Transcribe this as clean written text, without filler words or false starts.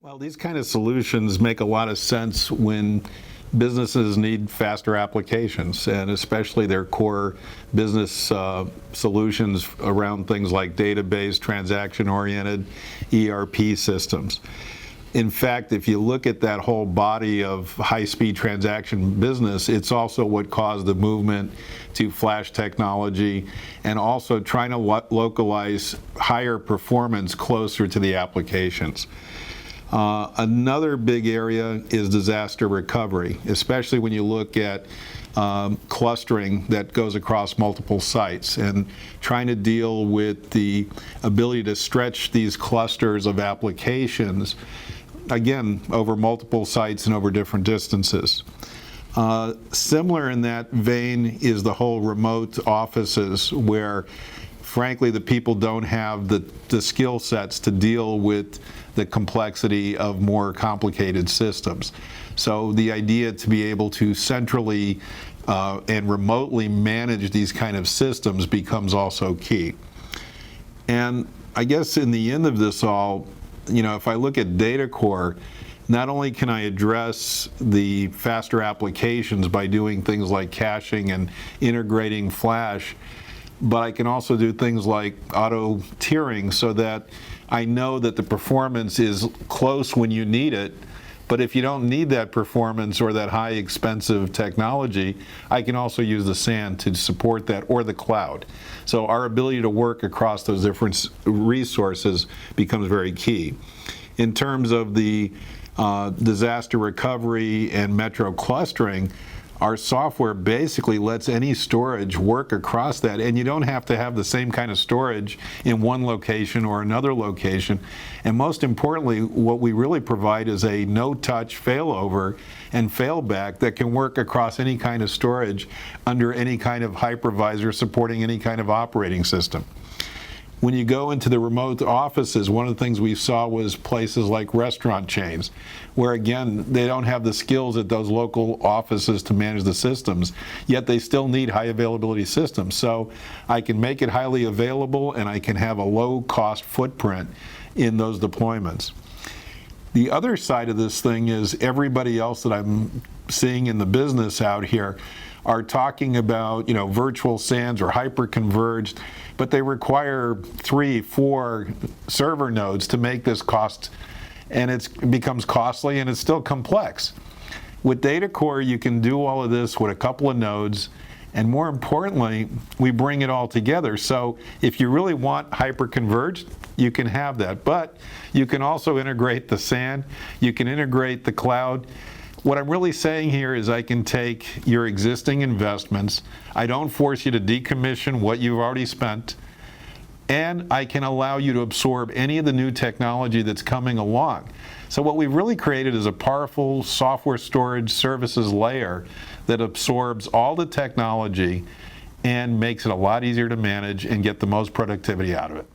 Well, these kind of solutions make a lot of sense when businesses need faster applications, and especially their core business solutions around things like database, transaction-oriented ERP systems. In fact, if you look at that whole body of high-speed transaction business, it's also what caused the movement to flash technology and also trying to localize higher performance closer to the applications. Another big area is disaster recovery, especially when you look at clustering that goes across multiple sites and trying to deal with the ability to stretch these clusters of applications, again, over multiple sites and over different distances. Similar in that vein is the whole remote offices where frankly, the people don't have the skill sets to deal with the complexity of more complicated systems. So the idea to be able to centrally and remotely manage these kind of systems becomes also key. And I guess in the end of this all, you know, if I look at DataCore, not only can I address the faster applications by doing things like caching and integrating flash, but I can also do things like auto tiering so that I know that the performance is close when you need it, but if you don't need that performance or that high expensive technology, I can also use the SAN to support that, or the cloud. So our ability to work across those different resources becomes very key. In terms of the disaster recovery and metro clustering, our software basically lets any storage work across that, and you don't have to have the same kind of storage in one location or another location. And most importantly, what we really provide is a no-touch failover and failback that can work across any kind of storage under any kind of hypervisor supporting any kind of operating system. When you go into the remote offices, one of the things we saw was places like restaurant chains, where again, they don't have the skills at those local offices to manage the systems, yet they still need high availability systems. So I can make it highly available and I can have a low cost footprint in those deployments. The other side of this thing is everybody else that I'm seeing in the business out here are talking about, you know, virtual SANs or hyper-converged, but they require 3, 4 server nodes to make this cost, and it becomes costly and it's still complex. With DataCore, you can do all of this with a couple of nodes, and more importantly, we bring it all together. So if you really want hyper-converged, you can have that, but you can also integrate the SAN, you can integrate the cloud. What I'm really saying here is I can take your existing investments, I don't force you to decommission what you've already spent, and I can allow you to absorb any of the new technology that's coming along. So what we've really created is a powerful software storage services layer that absorbs all the technology and makes it a lot easier to manage and get the most productivity out of it.